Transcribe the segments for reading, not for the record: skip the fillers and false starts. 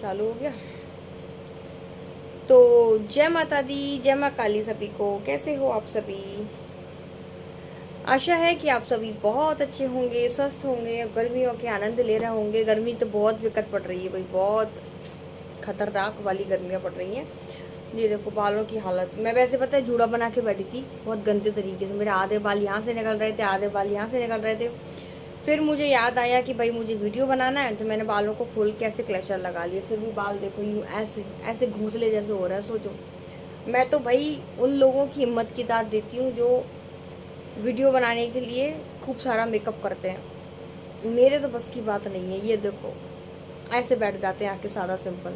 चालू हो गया। तो जय माता दी, जय माँ काली सभी को। कैसे हो आप सभी? आशा है कि आप सभी बहुत अच्छे होंगे, स्वस्थ होंगे, गर्मियों के आनंद ले रहे होंगे। गर्मी तो बहुत विकट पड़ रही है भाई, बहुत खतरनाक वाली गर्मियाँ पड़ रही हैं। ये देखो बालों की हालत। मैं वैसे पता है जूड़ा बना के बैठी थी बहुत गंदे तरीके से। मेरे आधे बाल यहाँ से निकल रहे थे, आधे बाल यहाँ से निकल रहे थे। फिर मुझे याद आया कि भाई मुझे वीडियो बनाना है, तो मैंने बालों को खोल के ऐसे क्लचर लगा लिए। फिर भी बाल देखो यूँ ऐसे ऐसे घूंसले जैसे हो रहा है। सोचो, मैं तो भाई उन लोगों की हिम्मत की दाद देती हूँ जो वीडियो बनाने के लिए खूब सारा मेकअप करते हैं। मेरे तो बस की बात नहीं है। ये देखो ऐसे बैठ जाते हैं आके सादा सिंपल।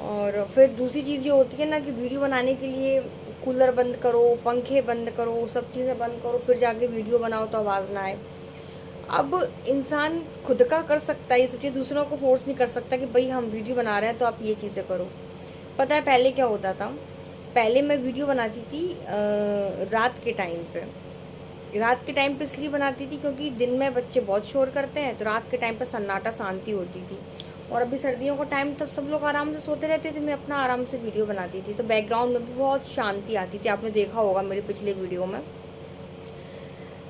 और फिर दूसरी चीज़ ये होती है ना कि वीडियो बनाने के लिए कूलर बंद करो, पंखे बंद करो, सब चीज़ें बंद करो, फिर जाके वीडियो बनाओ तो आवाज़ ना आए। अब इंसान खुद का कर सकता है ये सब चीज़, दूसरों को फोर्स नहीं कर सकता कि भाई हम वीडियो बना रहे हैं तो आप ये चीज़ें करो। पता है पहले क्या होता था? पहले मैं वीडियो बनाती थी रात के टाइम पे। रात के टाइम पे इसलिए बनाती थी क्योंकि दिन में बच्चे बहुत शोर करते हैं, तो रात के टाइम पे सन्नाटा शांति होती थी। और अभी सर्दियों का टाइम तब सब लोग आराम से सोते रहते थे, मैं अपना आराम से वीडियो बनाती थी, तो बैकग्राउंड में भी बहुत शांति आती थी। आपने देखा होगा मेरे पिछले वीडियो में।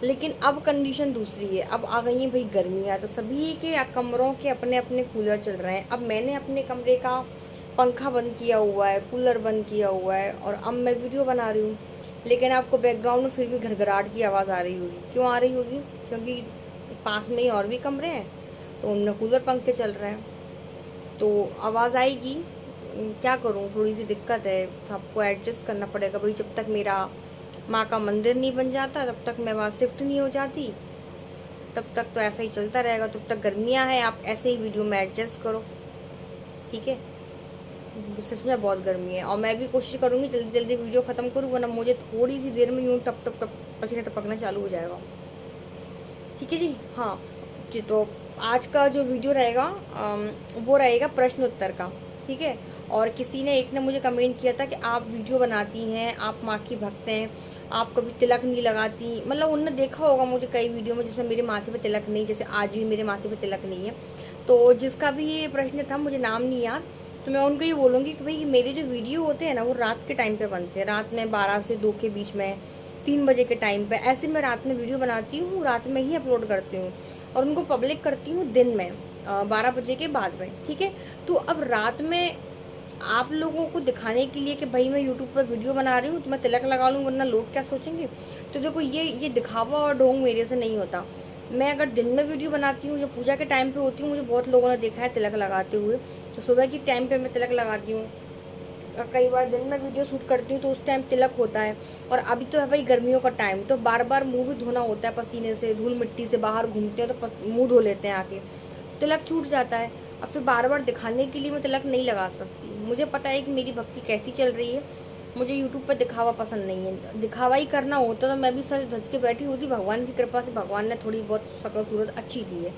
लेकिन अब कंडीशन दूसरी है। अब आ गई है भाई गर्मियाँ, तो सभी के कमरों के अपने अपने कूलर चल रहे हैं। अब मैंने अपने कमरे का पंखा बंद किया हुआ है, कूलर बंद किया हुआ है, और अब मैं वीडियो बना रही हूँ। लेकिन आपको बैकग्राउंड में फिर भी घरघराहट की आवाज़ आ रही होगी। क्यों आ रही होगी? क्योंकि पास में ही और भी कमरे हैं, तो उनमें कूलर पंखे चल रहे हैं, तो आवाज़ आएगी। क्या करूँ, थोड़ी सी दिक्कत है, सबको एडजस्ट करना पड़ेगा भाई। जब तक मेरा माँ का मंदिर नहीं बन जाता, तब तक मैं वहाँ शिफ्ट नहीं हो जाती, तब तक तो ऐसा ही चलता रहेगा। तब तक गर्मियाँ हैं, आप ऐसे ही वीडियो में एडजस्ट करो, ठीक है? सच में बहुत गर्मी है, और मैं भी कोशिश करूँगी जल्दी जल्दी वीडियो ख़त्म करूँ, वरना मुझे थोड़ी सी देर में यूँ टप टप टप पसीना टपकना चालू हो जाएगा। ठीक है जी। हाँ जी, तो आज का जो वीडियो रहेगा वो रहेगा प्रश्न उत्तर का, ठीक है? और किसी ने एक ने मुझे कमेंट किया था कि आप वीडियो बनाती हैं, आप माँ की भक्त हैं, आप कभी तिलक नहीं लगाती। मतलब उनने देखा होगा मुझे कई वीडियो में जिसमें मेरे माथे पे तिलक नहीं, जैसे आज भी मेरे माथे पे तिलक नहीं है। तो जिसका भी ये प्रश्न था, मुझे नाम नहीं याद, तो मैं उनको ये बोलूँगी कि भाई मेरे जो वीडियो होते हैं ना, वो रात के टाइम पे बनते हैं। रात में 12 से 2 के बीच में, 3 बजे के टाइम पे, ऐसे मैं रात में वीडियो बनाती हूँ, रात में ही अपलोड करती हूँ, और उनको पब्लिक करती हूँ दिन में 12 बजे के बाद में, ठीक है? तो अब रात में आप लोगों को दिखाने के लिए कि भाई मैं यूट्यूब पर वीडियो बना रही हूँ तो मैं तिलक लगा लूँ, वरना लोग क्या सोचेंगे। तो देखो ये दिखावा और ढोंग मेरे से नहीं होता। मैं अगर दिन में वीडियो बनाती हूँ या पूजा के टाइम पे होती हूँ, मुझे बहुत लोगों ने देखा है तिलक लगाते हुए, तो सुबह की टाइम पे मैं तिलक लगाती हूँ। कई बार दिन में वीडियो शूट करती हूँ तो उस टाइम तिलक होता है। और अभी तो है भाई गर्मियों का टाइम, तो बार बार मुंह भी धोना होता है पसीने से, धूल मिट्टी से, बाहर घूमते हैं तो मुंह धो लेते हैं आके, तिलक छूट जाता है। अब फिर बार बार दिखाने के लिए मैं तिलक नहीं लगा सकती। मुझे पता है कि मेरी भक्ति कैसी चल रही है। मुझे यूट्यूब पर दिखावा पसंद नहीं है। दिखावा ही करना होता तो मैं भी सच धज के बैठी होती। भगवान की कृपा से भगवान ने थोड़ी बहुत शक्ल सूरत अच्छी दी है,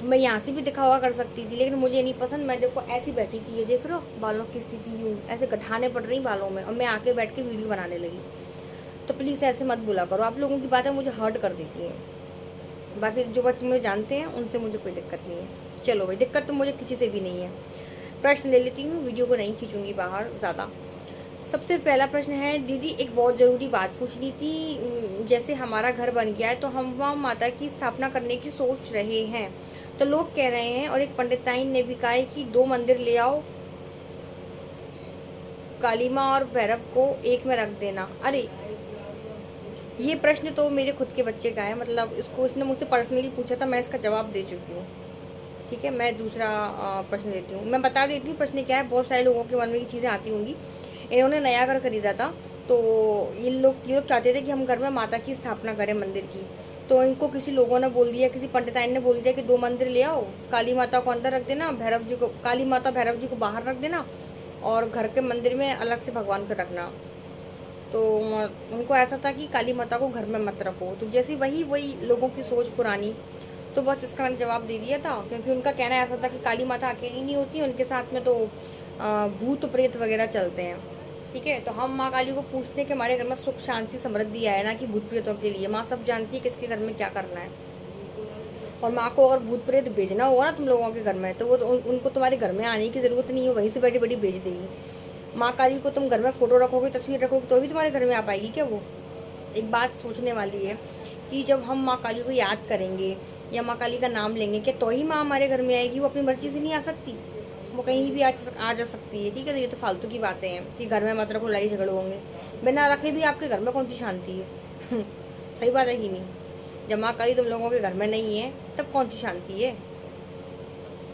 तो मैं यहाँ से भी दिखावा कर सकती थी, लेकिन मुझे नहीं पसंद। मैं देखो ऐसी बैठी थी, ये देख रहे हो बालों की स्थिति, यूँ ऐसे गठाने पड़ रही बालों में, और मैं आके बैठ के वीडियो बनाने लगी। तो प्लीज़ ऐसे मत बोला करो, आप लोगों की बातें मुझे हर्ट कर देती हैं। बाकी जो बच्चे मुझे जानते हैं उनसे मुझे कोई दिक्कत नहीं है। चलो भाई, दिक्कत तो मुझे किसी से भी नहीं है। प्रश्न ले लेती हूँ, वीडियो को नहीं खींचूंगी बाहर ज़्यादा। सबसे पहला प्रश्न है, दीदी एक बहुत ज़रूरी बात पूछनी थी। जैसे हमारा घर बन गया है तो हम वहाँ माता की स्थापना करने की सोच रहे हैं, तो लोग कह रहे हैं, और एक पंडिताइन ने भी कहा है कि 2 मंदिर ले आओ, काली माँ और भैरव को एक में रख देना। अरे ये प्रश्न तो मेरे खुद के बच्चे का है, मतलब इसको इसने मुझसे पर्सनली पूछा था, मैं इसका जवाब दे चुकी हूँ। ठीक है, मैं दूसरा प्रश्न देती हूँ। मैं बता देती हूँ प्रश्न क्या है, बहुत सारे लोगों के मन में ये चीज़ें आती होंगी। इन्होंने नया घर खरीदा था, तो ये लोग चाहते थे कि हम घर में माता की स्थापना करें, मंदिर की। तो इनको किसी लोगों ने बोल दिया, किसी पंडिताइन ने बोल दिया कि 2 मंदिर ले आओ, काली माता को अंदर रख देना, भैरव जी को, काली माता भैरव जी को बाहर रख देना, और घर के मंदिर में अलग से भगवान को रखना। तो उनको ऐसा था कि काली माता को घर में मत रखो। तो जैसे वही लोगों की सोच पुरानी, तो बस इसका मैंने जवाब दे दिया था। क्योंकि उनका कहना ऐसा था कि काली माता अकेली नहीं होती, उनके साथ में तो भूत प्रेत वगैरह चलते हैं। ठीक है, तो हम माँ काली को पूछते हैं कि हमारे घर में सुख शांति समृद्धि आए, ना कि भूत प्रेतों के लिए। माँ सब जानती है किसके घर में क्या करना है। और माँ को अगर भूत प्रेत भेजना होगा ना तुम लोगों के घर में, तो वो तो उनको तुम्हारे घर में आने की ज़रूरत नहीं है, वहीं से बैठी बैठी भेज देगी। माँ काली को तुम घर में फ़ोटो रखोगे, तस्वीर रखोगे, तो भी तुम्हारे घर में आ पाएगी क्या वो? एक बात सोचने वाली है कि जब हम माँ काली को याद करेंगे या माँ काली का नाम लेंगे, क्या तो ही माँ हमारे घर में आएगी? वो अपनी मर्जी से नहीं आ सकती, वो कहीं भी आ जा सकती है। ठीक है, तो ये तो फालतू की बातें हैं कि घर में मत रखो, लड़ाई झगड़े होंगे। बिना रखे भी आपके घर में कौन सी शांति है? सही बात है कि नहीं? जब माँ काली तुम लोगों के घर में नहीं है तब कौन सी शांति है?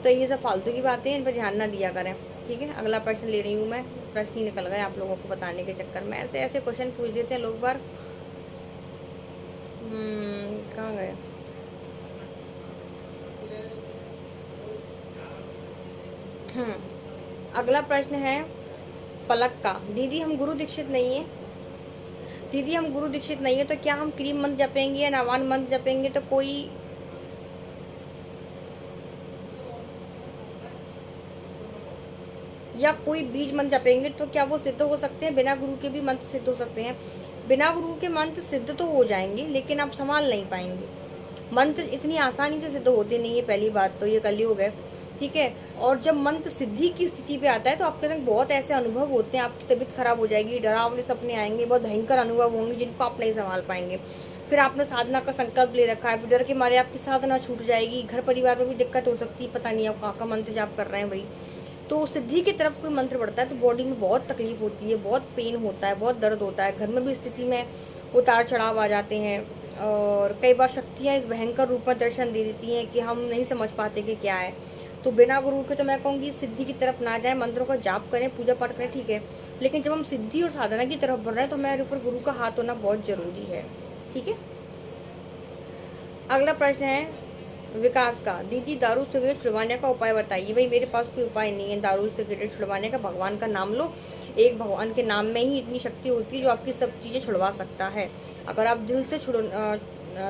तो ये सब फालतू की बातें हैं, इन पर ध्यान ना दिया करें। ठीक है, अगला प्रश्न ले रही हूँ मैं। प्रश्न ही निकल गए आप लोगों को बताने के चक्कर में। ऐसे ऐसे क्वेश्चन पूछ देते हैं लोग बार। कहाँ गए? अगला प्रश्न है पलक का। दीदी हम गुरु दीक्षित नहीं है, दीदी हम गुरु दीक्षित नहीं है, तो क्या हम क्रीम मंत्र जपेंगे या नवान मंत्र जपेंगे तो कोई या कोई बीज मंत्र जपेंगे तो क्या वो सिद्ध हो सकते हैं? बिना गुरु के भी मंत्र सिद्ध हो सकते हैं। बिना गुरु के मंत्र सिद्ध तो हो जाएंगे, लेकिन आप संभाल नहीं पाएंगे। मंत्र इतनी आसानी से सिद्ध होते नहीं है, पहली बात तो ये कलयुग है। ठीक है, और जब मंत्र सिद्धि की स्थिति पे आता है तो आपके संग बहुत ऐसे अनुभव होते हैं, आपकी तबीयत खराब हो जाएगी, डरावने सपने आएंगे, बहुत भयंकर अनुभव होंगे जिनको आप नहीं संभाल पाएंगे। फिर आपने साधना का संकल्प ले रखा है, फिर डर के मारे आपकी साधना छूट जाएगी, घर परिवार में भी दिक्कत हो सकती है, पता नहीं आप कहाँ का मंत्र जाप कर रहे हैं भाई। तो सिद्धि की तरफ कोई मंत्र बढ़ता है तो बॉडी में बहुत तकलीफ होती है, बहुत पेन होता है, बहुत दर्द होता है, घर में भी स्थिति में उतार चढ़ाव आ जाते हैं, और कई बार शक्तियाँ इस भयंकर रूप में दर्शन दे देती हैं कि हम नहीं समझ पाते कि क्या है। तो बिना गुरु के तो मैं कहूँगी सिद्धि की तरफ ना जाए, मंत्रों का जाप करें, पूजा पाठ करें, ठीक है, लेकिन जब हम सिद्धि और साधना की तरफ बढ़ रहे हैं तो हमारे ऊपर गुरु का हाथ होना बहुत जरूरी है। ठीक है, अगला प्रश्न है विकास का। दीदी दारू सिगरेट छुड़वाने का उपाय बताइए। भाई मेरे पास कोई उपाय नहीं है दारू सिगरेट छुड़वाने का। भगवान का नाम लो, एक भगवान के नाम में ही इतनी शक्ति होती है जो आपकी सब चीज़ें छुड़वा सकता है। अगर आप दिल से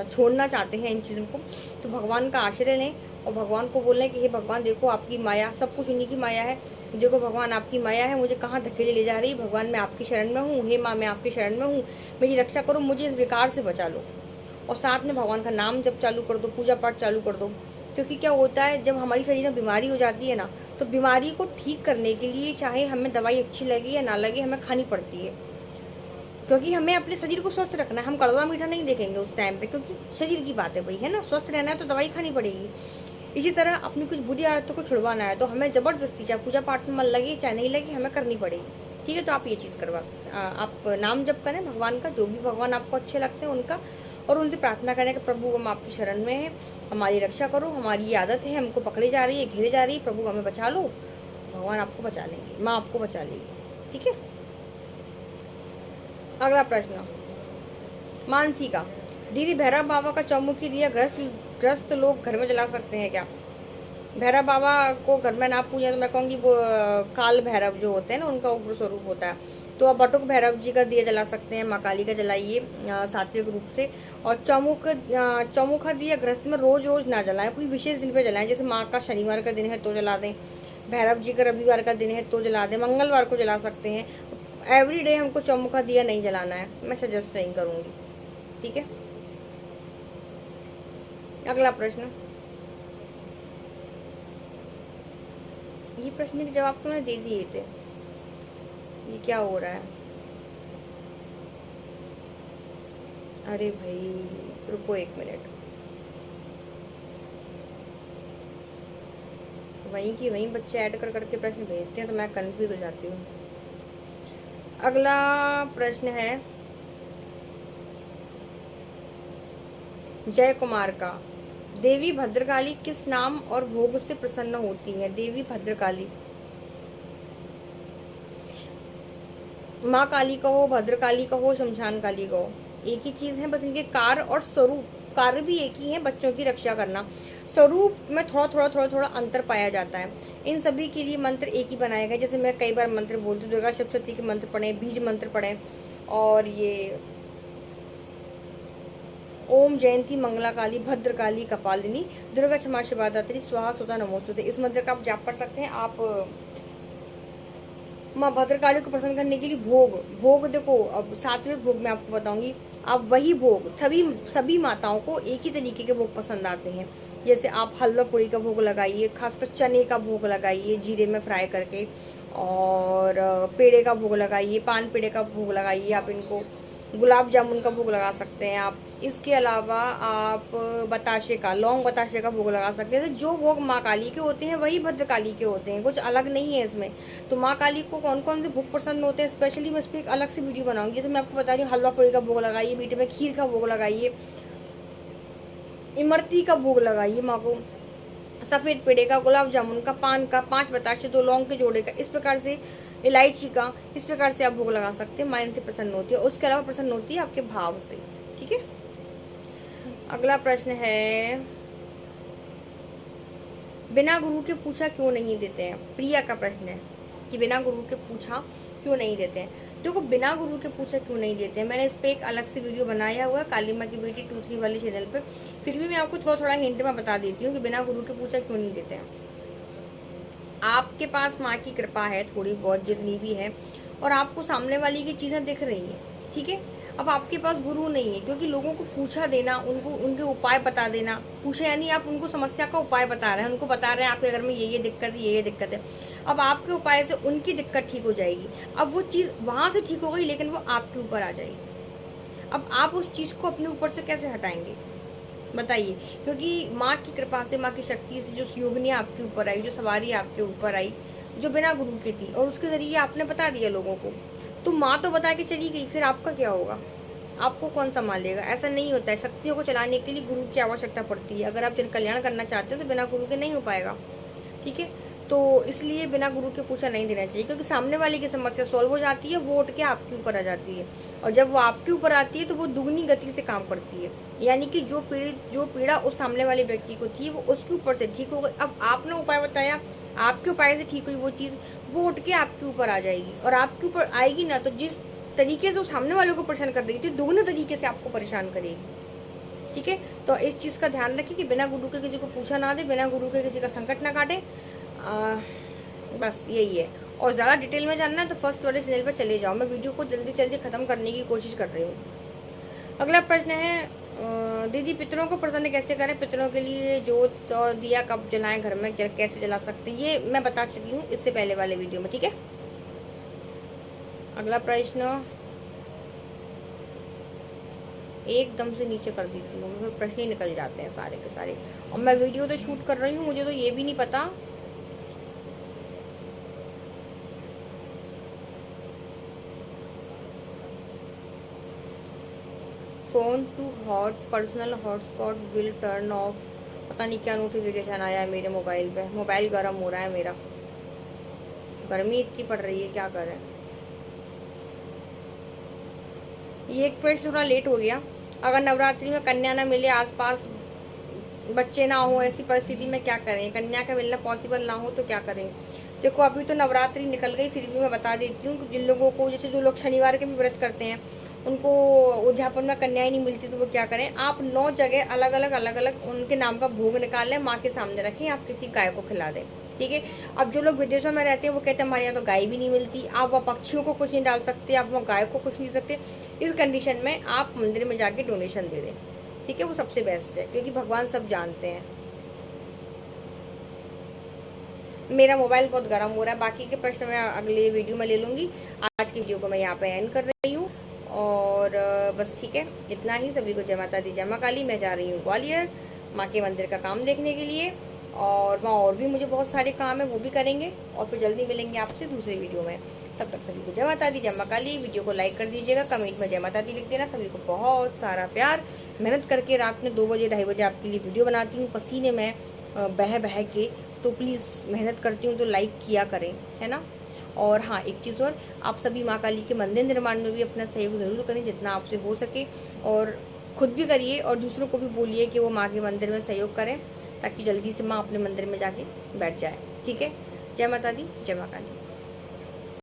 छोड़ना चाहते हैं इन चीज़ों को तो भगवान का आश्रय लें और भगवान को बोलें कि हे भगवान देखो आपकी माया, सब कुछ उन्हीं की माया है, देखो भगवान आपकी माया है, मुझे कहाँ धकेले ले जा रही है, भगवान मैं आपकी शरण में हूँ, हे माँ मैं आपकी शरण में हूँ, मेरी रक्षा करो, मुझे इस विकार से बचा लो। और साथ में भगवान का नाम जब चालू कर दो, पूजा पाठ चालू कर दो। क्योंकि क्या होता है जब हमारी शरीर में बीमारी हो जाती है ना, तो बीमारी को ठीक करने के लिए चाहे हमें दवाई अच्छी लगे या ना लगे, हमें खानी पड़ती है, क्योंकि हमें अपने शरीर को स्वस्थ रखना है। हम कड़वा मीठा नहीं देखेंगे उस टाइम पे, क्योंकि शरीर की बात है भाई, है ना, स्वस्थ रहना है तो दवाई खानी पड़ेगी। इसी तरह अपनी कुछ बुरी आदतों को छुड़वाना है तो हमें जबरदस्ती, चाहे पूजा पाठ में मन लगे चाहे नहीं लगे, हमें करनी पड़ेगी। ठीक है, तो आप ये चीज़ करवा सकते हैं। आप नाम जप करें भगवान का, जो भी भगवान आपको अच्छे लगते हैं उनका, और उनसे प्रार्थना करें कि प्रभु हम आपकी शरण में हैं, हमारी रक्षा करो, हमारी ये आदत है, हमको पकड़े जा रही है, घेरे जा रही है, प्रभु हमें बचा लो। भगवान आपको बचा लेंगे, माँ आपको बचा लेगी। ठीक है, अगला प्रश्न मानसी का। दीदी भैरव बाबा का चौमुखी दिया ग्रस्त लोग घर में जला सकते हैं क्या? भैरव बाबा को घर में ना पूजा तो मैं कहूँगी वो काल भैरव जो होते हैं ना, उनका उग्र स्वरूप होता है। तो आप बटुक भैरव जी का दिया जला सकते हैं, माँ काली का जलाइए सात्विक रूप से। और चौमुखा दिया गृहस्थ में रोज रोज ना जलाएं, कोई विशेष दिन पे जलाएं। जैसे माँ का शनिवार का दिन है तो जला दें, भैरव जी का रविवार का दिन है तो जला दें, मंगलवार को जला सकते हैं। एवरी डे हमको चौमुखा दिया नहीं जलाना है, मैं सजेस्ट नहीं करूँगी। ठीक है, अगला प्रश्न। ये प्रश्न के जवाब तो मैंने दे दिए थे, ये क्या हो रहा है? अरे भाई रुको एक मिनट, वहीं की वहीं बच्चे ऐड कर करके प्रश्न भेजते हैं तो मैं कंफ्यूज हो जाती हूँ। अगला प्रश्न है जय कुमार का। देवी भद्रकाली किस नाम और भोग से प्रसन्न होती है? देवी भद्रकाली, माँ काली कहो, भद्रकाली कहो, शमशान काली कहो, एक ही चीज है, बस इनके कार्य और स्वरूप, कार्य भी एक ही है, बच्चों की रक्षा करना। स्वरूप में थोड़ा अंतर पाया जाता है। इन सभी के लिए मंत्र एक ही बनाए गए। जैसे मैं कई बार मंत्र बोलती हूँ, दुर्गा सप्तशती के मंत्र पढ़े, बीज मंत्र पढ़े, और ये ओम जयंती मंगला काली भद्रकाली कपालिनी दुर्गा क्षमा शिवा दात्री स्वाहा सुधा नमोस्तुते, इस मंत्र का आप जाप कर सकते हैं। आप माँ भद्रकाली को प्रसन्न करने के लिए भोग देखो, अब सात्विक भोग मैं आपको बताऊंगी। अब वही भोग सभी माताओं को एक ही तरीके के भोग पसंद आते हैं। जैसे आप हलवा पूड़ी का भोग लगाइए, खासकर चने का भोग लगाइए जीरे में फ्राई करके, और पेड़े का भोग लगाइए, पान पेड़े का भोग लगाइए आप इनको। गुलाब जामुन का भोग लगा सकते हैं आप। इसके अलावा आप बताशे का, लौंग बताशे का भोग लगा सकते हैं। जो भोग माँ काली के होते हैं वही भद्रकाली के होते हैं, कुछ अलग नहीं है इसमें। तो माँ काली को कौन कौन से भोग पसंद होते हैं स्पेशली मैं इस पर एक अलग से वीडियो बनाऊंगी। जैसे मैं आपको बता रही हूँ, हलवा पूड़ी का भोग लगाइए, मीठे में खीर का भोग लगाइए, इमरती का भोग लगाइए माँ को, सफ़ेद पेड़े का, गुलाब जामुन का, पान का, 5 बताशे, 2 लौंग के जोड़े का, इस प्रकार से इलायची का, इस प्रकार से आप भोग लगा सकते हैं। माँ इनसे प्रसन्न होती है। उसके अलावा प्रसन्न होती है आपके भाव से। ठीक है, अगला प्रश्न है, बिना गुरु के पूछा क्यों नहीं देते हैं? प्रिया का प्रश्न है कि बिना गुरु के पूछा क्यों नहीं देते हैं। देखो, बिना गुरु के पूछा क्यों नहीं देते हैं, मैंने इस पर एक अलग से वीडियो बनाया हुआ है काली माँ की बेटी 2-3 वाले चैनल पे। फिर भी मैं आपको थोड़ा थोड़ा हिंट में बता देती हूँ कि बिना गुरु के पूछा क्यों नहीं देते हैं। आपके पास माँ की कृपा है थोड़ी बहुत, जितनी भी है, और आपको सामने वाली की चीज़ें दिख रही हैं, ठीक है। अब आपके पास गुरु नहीं है, क्योंकि लोगों को पूछा देना, उनको उनके उपाय बता देना, पूछे यानी आप उनको समस्या का उपाय बता रहे हैं, उनको बता रहे हैं आपके घर में ये दिक्कत है, ये दिक्कत है। अब आपके उपाय से उनकी दिक्कत ठीक हो जाएगी। अब वो चीज़ वहाँ से ठीक हो गई, लेकिन वो आपके ऊपर आ जाएगी। अब आप उस चीज़ को अपने ऊपर से कैसे हटाएंगे बताइए? क्योंकि माँ की कृपा से, माँ की शक्ति से जो योगिनी आपके ऊपर आई, जो सवारी आपके ऊपर आई, जो बिना गुरु की थी, और उसके जरिए आपने बता दिया लोगों को, तो माँ तो बता के चली गई, फिर आपका क्या होगा? आपको कौन संभालेगा? ऐसा नहीं होता है। शक्तियों को चलाने के लिए गुरु की आवश्यकता पड़ती है। अगर आप जन कल्याण करना चाहते हो तो बिना गुरु के नहीं हो पाएगा, ठीक है। तो इसलिए बिना गुरु के पूछा नहीं देना चाहिए, क्योंकि सामने वाले की समस्या सॉल्व हो जाती है, वो उठ के आपके ऊपर आ जाती है, और जब वो आपके ऊपर आती है तो वो दुगनी गति से काम करती है। यानी कि जो पीड़ा उस सामने वाले व्यक्ति को थी वो उसके ऊपर से ठीक हो गई। अब आपने उपाय बताया, आपके उपाय से ठीक हुई वो चीज़, वो उठ के आपके ऊपर आ जाएगी, और आपके ऊपर आएगी ना तो जिस तरीके से वो सामने वालों को परेशान कर रही थी, दुगने तरीके से आपको परेशान करेगी, ठीक है। तो इस चीज़ का ध्यान रखें कि बिना गुरु के किसी को पूछा ना दे, बिना गुरु के किसी का संकट ना काटे। बस यही है। और ज़्यादा डिटेल में जानना है तो फर्स्ट वाले चैनल पर चले जाओ। मैं वीडियो को जल्दी जल्दी ख़त्म करने की कोशिश कर रही हूँ। अगला प्रश्न है, दीदी पितरों को प्रसन्न कैसे करें? पितरों के लिए जोत और दिया कब जलाएं, घर में कैसे जला सकते हैं, ये मैं बता चुकी हूँ इससे पहले वाले वीडियो में, ठीक है। अगला प्रश्न एकदम से नीचे कर देती हूँ, मुझे प्रश्न ही निकल जाते हैं सारे के सारे, और मैं वीडियो तो शूट कर रही हूँ, मुझे तो ये भी नहीं पता। Phone to hot personal hotspot will turn off, पता नहीं क्या नोटिफिकेशन आया है मेरे मोबाइल पे। मोबाइल गर्म हो रहा है मेरा, गर्मी इतनी पड़ रही है, क्या करें। ये एक प्रश्न थोड़ा लेट हो गया। अगर नवरात्रि में कन्या ना मिले, आसपास बच्चे ना हो, ऐसी परिस्थिति में क्या करें? कन्या का मिलना पॉसिबल ना हो तो क्या करें? देखो, अभी तो नवरात्रि निकल गई, फिर भी मैं बता देती हूँ जिन लोगों को, जैसे जो लोग शनिवार के भी व्रत करते हैं, उनको उद्यापन में कन्याएं नहीं मिलती तो वो क्या करें? आप 9 जगह अलग अलग उनके नाम का भोग निकाल लें, माँ के सामने रखें, आप किसी गाय को खिला दें, ठीक है। अब जो लोग विदेशों में रहते हैं वो कहते हैं हमारे यहाँ तो गाय भी नहीं मिलती, आप वहाँ पक्षियों को कुछ नहीं डाल सकते, आप वहाँ गाय को कुछ नहीं सकते। इस कंडीशन में आप मंदिर में जाके डोनेशन दे दें, ठीक है, वो सबसे बेस्ट है, क्योंकि भगवान सब जानते हैं। मेरा मोबाइल बहुत गर्म हो रहा है, बाकी के प्रश्न मैं अगले वीडियो में ले लूँगी। आज की वीडियो को मैं यहाँ पे एंड कर रही हूँ, और बस ठीक है, इतना ही। सभी को जय माता दी, जय माँ काली। मैं जा रही हूँ ग्वालियर माँ के मंदिर का काम देखने के लिए, और वहाँ और भी मुझे बहुत सारे काम है, वो भी करेंगे, और फिर जल्दी मिलेंगे आपसे दूसरे वीडियो में। तब तक सभी को जय माता दी, जय माँ काली। वीडियो को लाइक कर दीजिएगा, कमेंट में जय माता दी लिख देना। सभी को बहुत सारा प्यार। मेहनत करके रात में 2 बजे 2:30 बजे आपके लिए वीडियो बनाती हूँ, पसीने में बह बह के, तो प्लीज़ मेहनत करती हूँ तो लाइक किया करें, है ना। और हाँ, एक चीज़ और, आप सभी माँ काली के मंदिर निर्माण में भी अपना सहयोग ज़रूर करें जितना आपसे हो सके, और खुद भी करिए और दूसरों को भी बोलिए कि वो माँ के मंदिर में सहयोग करें, ताकि जल्दी से माँ अपने मंदिर में जाके बैठ जाए, ठीक है। जय माता दी, जय माँ काली।